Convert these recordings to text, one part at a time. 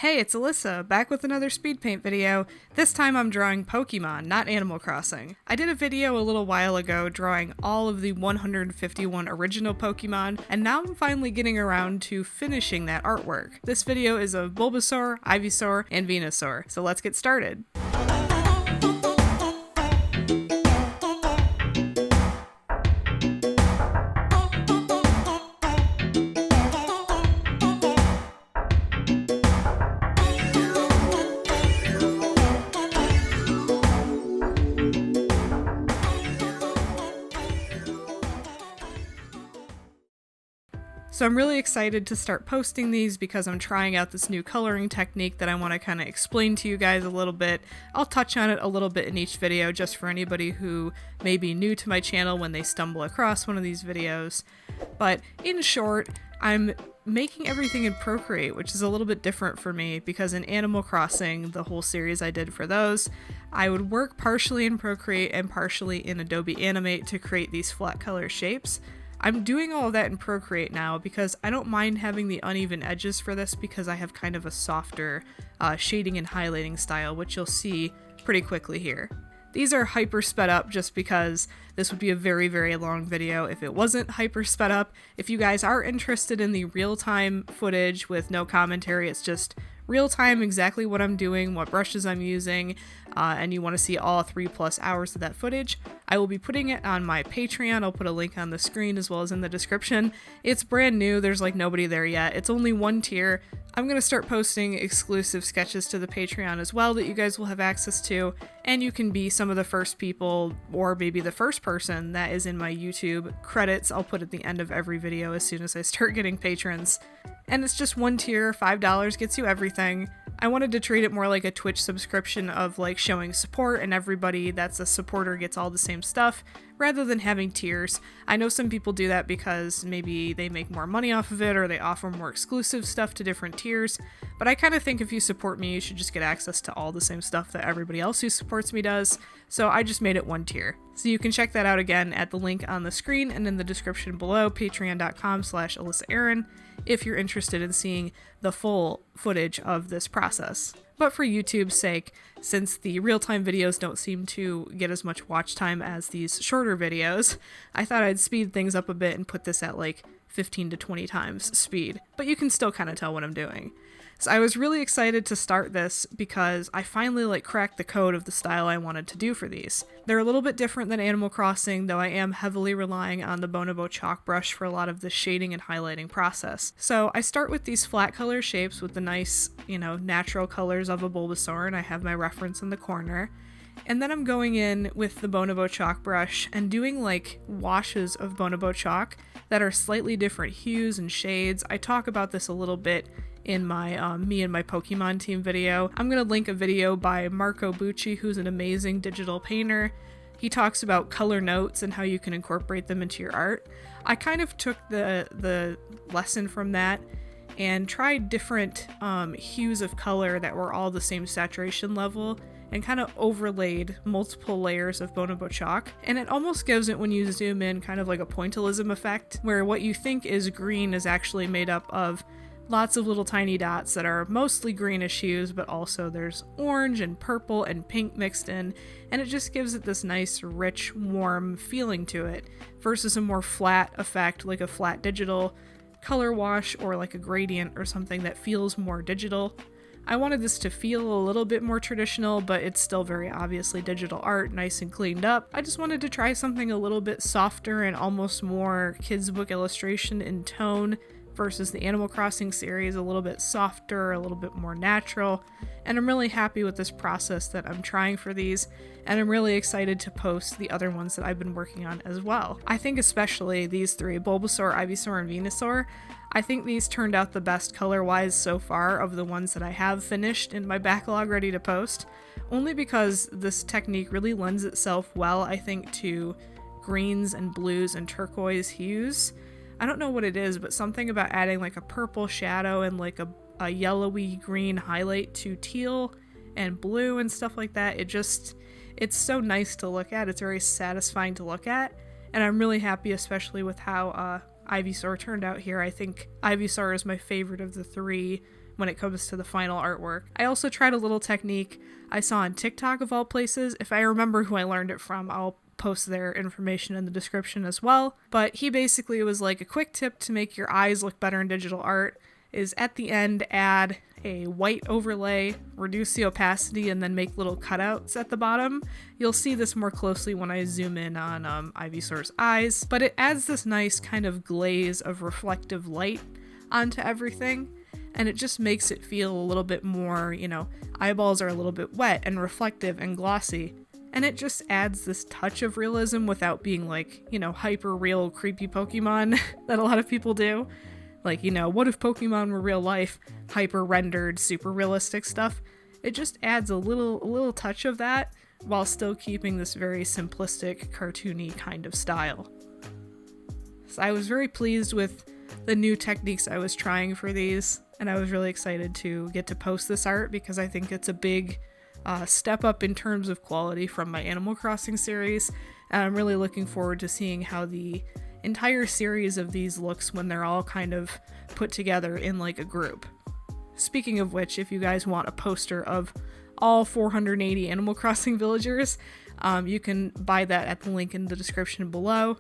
Hey, it's Alyssa, back with another speed paint video. This time I'm drawing Pokemon, not Animal Crossing. I did a video a little while ago drawing all of the 151 original Pokemon, and now I'm finally getting around to finishing that artwork. This video is of Bulbasaur, Ivysaur, and Venusaur, so let's get started. So I'm really excited to start posting these because I'm trying out this new coloring technique that I want to kind of explain to you guys a little bit. I'll touch on it a little bit in each video just for anybody who may be new to my channel when they stumble across one of these videos. But in short, I'm making everything in Procreate, which is a little bit different for me because in Animal Crossing, the whole series I did for those, I would work partially in Procreate and partially in Adobe Animate to create these flat color shapes. I'm doing all of that in Procreate now because I don't mind having the uneven edges for this because I have kind of a softer shading and highlighting style, which you'll see pretty quickly here. These are hyper sped up just because this would be a very, very long video if it wasn't hyper sped up. If you guys are interested in the real-time footage with no commentary, it's just real time exactly what I'm doing, what brushes I'm using, and you want to see all 3+ hours of that footage, I will be putting it on my Patreon. I'll put a link on the screen as well as in the description. It's brand new, there's like nobody there yet. It's only one tier. I'm going to start posting exclusive sketches to the Patreon as well that you guys will have access to, and you can be some of the first people, or maybe the first person that is in my YouTube credits. I'll put at the end of every video as soon as I start getting patrons. And it's just one tier, $5 gets you everything. I wanted to treat it more like a Twitch subscription of like showing support and everybody that's a supporter gets all the same stuff rather than having tiers. I know some people do that because maybe they make more money off of it or they offer more exclusive stuff to different tiers, but I kind of think if you support me, you should just get access to all the same stuff that everybody else who supports me does, so I just made it one tier. So you can check that out again at the link on the screen and in the description below, patreon.com/AlyssaAaron, if you're interested in seeing the full footage of this process. But for YouTube's sake, since the real-time videos don't seem to get as much watch time as these shorter videos, I thought I'd speed things up a bit and put this at like 15 to 20 times speed, but you can still kind of tell what I'm doing. So I was really excited to start this because I finally cracked the code of the style I wanted to do for these. They're a little bit different than Animal Crossing, though I am heavily relying on the Bonobo chalk brush for a lot of the shading and highlighting process. So I start with these flat color shapes with the nice, natural colors of a Bulbasaur, and I have my reference in the corner. And then I'm going in with the Bonobo chalk brush and doing washes of Bonobo chalk that are slightly different hues and shades. I talk about this a little bit in my me and my Pokemon team video. I'm going to link a video by Marco Bucci, who's an amazing digital painter. He talks about color notes and how you can incorporate them into your art. I kind of took the lesson from that and tried different hues of color that were all the same saturation level and kind of overlaid multiple layers of Bonobo chalk. And it almost gives it, when you zoom in, kind of like a pointillism effect, where what you think is green is actually made up of lots of little tiny dots that are mostly greenish hues, but also there's orange and purple and pink mixed in, and it just gives it this nice, rich, warm feeling to it, versus a more flat effect, like a flat digital color wash or like a gradient or something that feels more digital. I wanted this to feel a little bit more traditional, but it's still very obviously digital art, nice and cleaned up. I just wanted to try something a little bit softer and almost more kids' book illustration in tone, versus the Animal Crossing series, a little bit softer, a little bit more natural, and I'm really happy with this process that I'm trying for these, and I'm really excited to post the other ones that I've been working on as well. I think especially these three, Bulbasaur, Ivysaur, and Venusaur, I think these turned out the best color-wise so far of the ones that I have finished in my backlog ready to post, only because this technique really lends itself well, I think, to greens and blues and turquoise hues. I don't know what it is, but something about adding like a purple shadow and like a yellowy green highlight to teal and blue and stuff like that, it's so nice to look at. It's very satisfying to look at, and I'm really happy, especially with how Ivysaur turned out here. I think Ivysaur is my favorite of the three when it comes to the final artwork. I also tried a little technique I saw on TikTok of all places. If I remember who I learned it from, I'll post their information in the description as well. But he basically was like, a quick tip to make your eyes look better in digital art is at the end add a white overlay, reduce the opacity, and then make little cutouts at the bottom. You'll see this more closely when I zoom in on Ivysaur's eyes, but it adds this nice kind of glaze of reflective light onto everything, and it just makes it feel a little bit more, you know, eyeballs are a little bit wet and reflective and glossy, and it just adds this touch of realism without being like, you know, hyper real creepy Pokemon that a lot of people do. Like, you know, what if Pokemon were real life, hyper rendered, super realistic stuff? It just adds a little touch of that while still keeping this very simplistic, cartoony kind of style. So I was very pleased with the new techniques I was trying for these, and I was really excited to get to post this art because I think it's a big step up in terms of quality from my Animal Crossing series, and I'm really looking forward to seeing how the entire series of these looks when they're all kind of put together in like a group. Speaking of which, if you guys want a poster of all 480 Animal Crossing villagers, you can buy that at the link in the description below,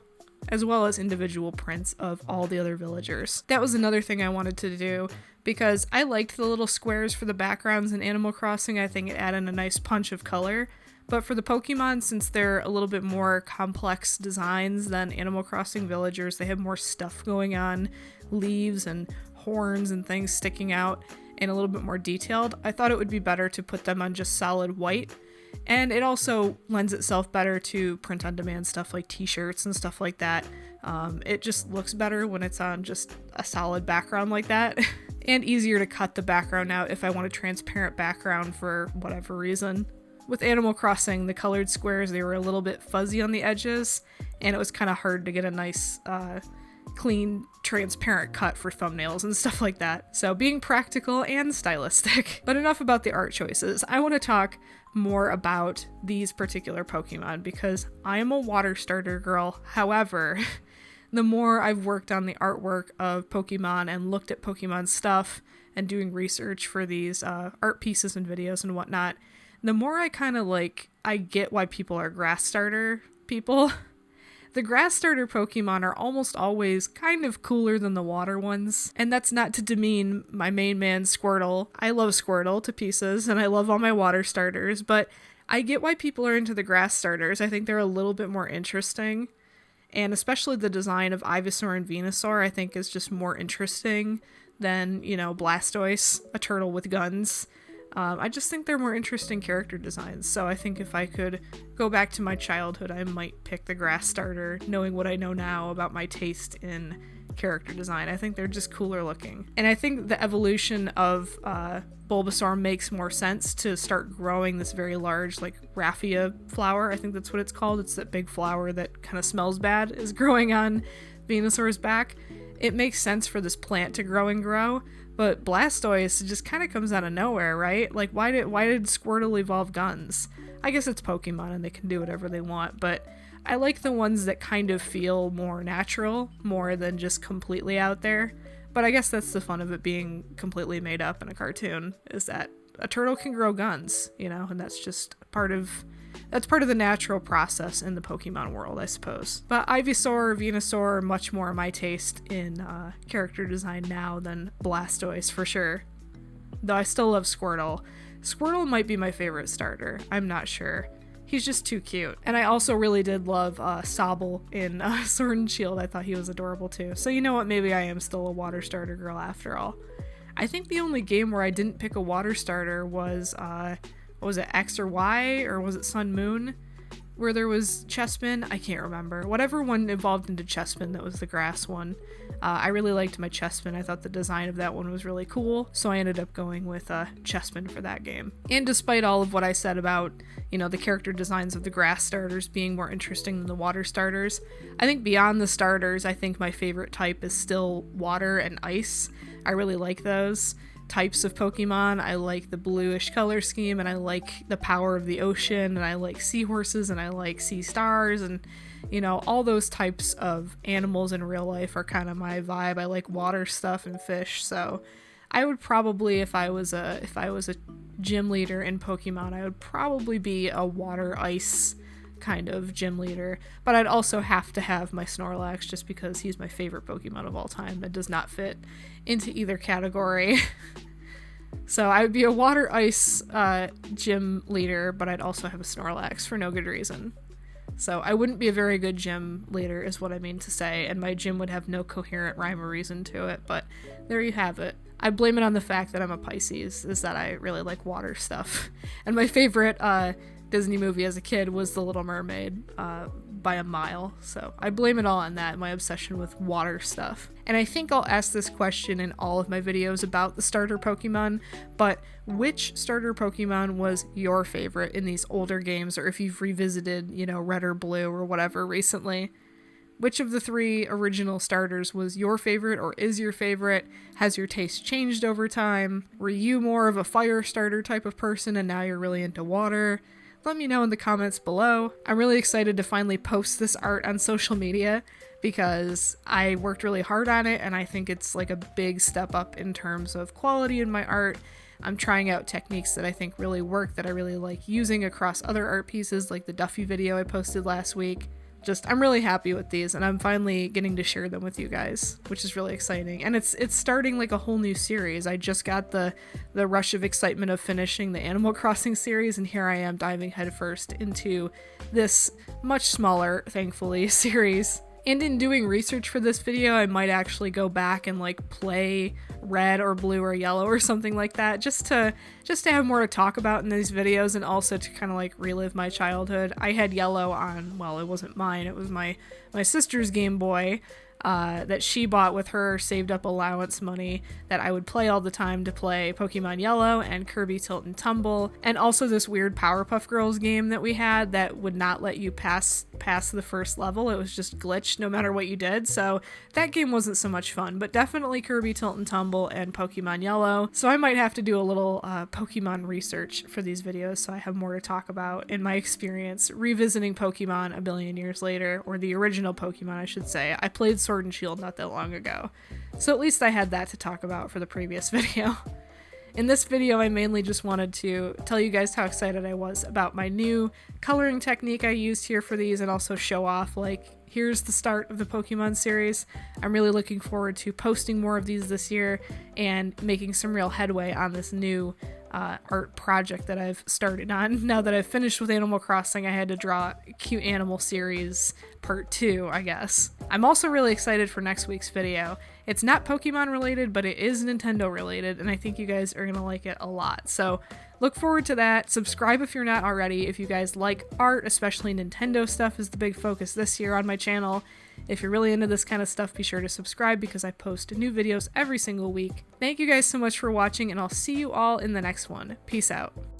as well as individual prints of all the other villagers. That was another thing I wanted to do because I liked the little squares for the backgrounds in Animal Crossing. I think it added a nice punch of color. But for the Pokemon, since they're a little bit more complex designs than Animal Crossing villagers, they have more stuff going on, leaves and horns and things sticking out, and a little bit more detailed. I thought it would be better to put them on just solid white, and it also lends itself better to print-on-demand stuff like t-shirts and stuff like that. It just looks better when it's on just a solid background like that, and easier to cut the background out if I want a transparent background for whatever reason. With Animal Crossing, the colored squares, they were a little bit fuzzy on the edges, and it was kind of hard to get a nice, clean, transparent cut for thumbnails and stuff like that. So being practical and stylistic. But enough about the art choices. I want to talk more about these particular Pokemon because I am a water starter girl. However, the more I've worked on the artwork of Pokemon and looked at Pokemon stuff and doing research for these art pieces and videos and whatnot, the more I kind of I get why people are grass starter people. The grass starter Pokemon are almost always kind of cooler than the water ones, and that's not to demean my main man Squirtle. I love Squirtle to pieces, and I love all my water starters, but I get why people are into the grass starters. I think they're a little bit more interesting, and especially the design of Ivysaur and Venusaur I think is just more interesting than, you know, Blastoise, a turtle with guns. I just think they're more interesting character designs, so I think if I could go back to my childhood, I might pick the grass starter, knowing what I know now about my taste in character design. I think they're just cooler looking. And I think the evolution of Bulbasaur makes more sense to start growing this very large, raffia flower. I think that's what it's called. It's that big flower that kind of smells bad is growing on Venusaur's back. It makes sense for this plant to grow and grow, but Blastoise just kind of comes out of nowhere, right? Like, why did Squirtle evolve guns? I guess it's Pokemon and they can do whatever they want, but I like the ones that kind of feel more natural, more than just completely out there. But I guess that's the fun of it being completely made up in a cartoon, is that a turtle can grow guns, you know, and that's just part of the natural process in the Pokemon world, I suppose. But Ivysaur, Venusaur are much more my taste in character design now than Blastoise, for sure. Though I still love Squirtle. Squirtle might be my favorite starter. I'm not sure. He's just too cute. And I also really did love Sobble in Sword and Shield. I thought he was adorable too. So you know what? Maybe I am still a water starter girl after all. I think the only game where I didn't pick a water starter was... what was it, X or Y, or was it Sun Moon, where there was Chespin? I can't remember. Whatever one evolved into Chespin that was the grass one. I really liked my Chespin. I thought the design of that one was really cool, so I ended up going with Chespin for that game. And despite all of what I said about, you know, the character designs of the grass starters being more interesting than the water starters, I think beyond the starters, I think my favorite type is still water and ice. I really like those types of Pokemon. I like the bluish color scheme, and I like the power of the ocean, and I like seahorses, and I like sea stars, and you know, all those types of animals in real life are kind of my vibe. I like water stuff and fish, so I would probably, if I was a gym leader in Pokemon, I would probably be a water ice kind of gym leader, but I'd also have to have my Snorlax just because he's my favorite Pokemon of all time that does not fit into either category. So I would be a water ice gym leader, but I'd also have a Snorlax for no good reason. So I wouldn't be a very good gym leader is what I mean to say, and my gym would have no coherent rhyme or reason to it, but there you have it. I blame it on the fact that I'm a Pisces, is that I really like water stuff. And my favorite Disney movie as a kid was The Little Mermaid, by a mile. So I blame it all on that, my obsession with water stuff. And I think I'll ask this question in all of my videos about the starter Pokemon, but which starter Pokemon was your favorite in these older games, or if you've revisited, you know, Red or Blue or whatever recently? Which of the 3 original starters was your favorite or is your favorite? Has your taste changed over time? Were you more of a fire starter type of person and now you're really into water? Let me know in the comments below. I'm really excited to finally post this art on social media because I worked really hard on it and I think it's like a big step up in terms of quality in my art. I'm trying out techniques that I think really work, that I really like using across other art pieces like the Duffy video I posted last week. I'm really happy with these, and I'm finally getting to share them with you guys, which is really exciting. And it's starting like a whole new series. I just got the rush of excitement of finishing the Animal Crossing series, and here I am diving headfirst into this much smaller, thankfully, series. And in doing research for this video, I might actually go back and like play Red or Blue or Yellow or something like that, just to have more to talk about in these videos, and also to kind of like relive my childhood. I had Yellow on, well, it wasn't mine, it was my sister's Game Boy, that she bought with her saved up allowance money, that I would play all the time to play Pokemon Yellow and Kirby Tilt and Tumble, and also this weird Powerpuff Girls game that we had that would not let you pass the first level. It was just glitched no matter what you did, so that game wasn't so much fun, but definitely Kirby Tilt and Tumble and Pokemon Yellow. So I might have to do a little Pokemon research for these videos so I have more to talk about in my experience revisiting Pokemon a billion years later, or the original Pokemon I should say. I played Sword and Shield not that long ago, so at least I had that to talk about for the previous video. In this video, I mainly just wanted to tell you guys how excited I was about my new coloring technique I used here for these, and also show off, like, here's the start of the Pokemon series. I'm really looking forward to posting more of these this year and making some real headway on this new art project that I've started on. Now that I've finished with Animal Crossing, I had to draw Cute Animal Series Part 2, I guess. I'm also really excited for next week's video. It's not Pokemon related, but it is Nintendo related, and I think you guys are gonna like it a lot. So look forward to that. Subscribe if you're not already. If you guys like art, especially Nintendo stuff is the big focus this year on my channel. If you're really into this kind of stuff, be sure to subscribe because I post new videos every single week. Thank you guys so much for watching, and I'll see you all in the next one. Peace out.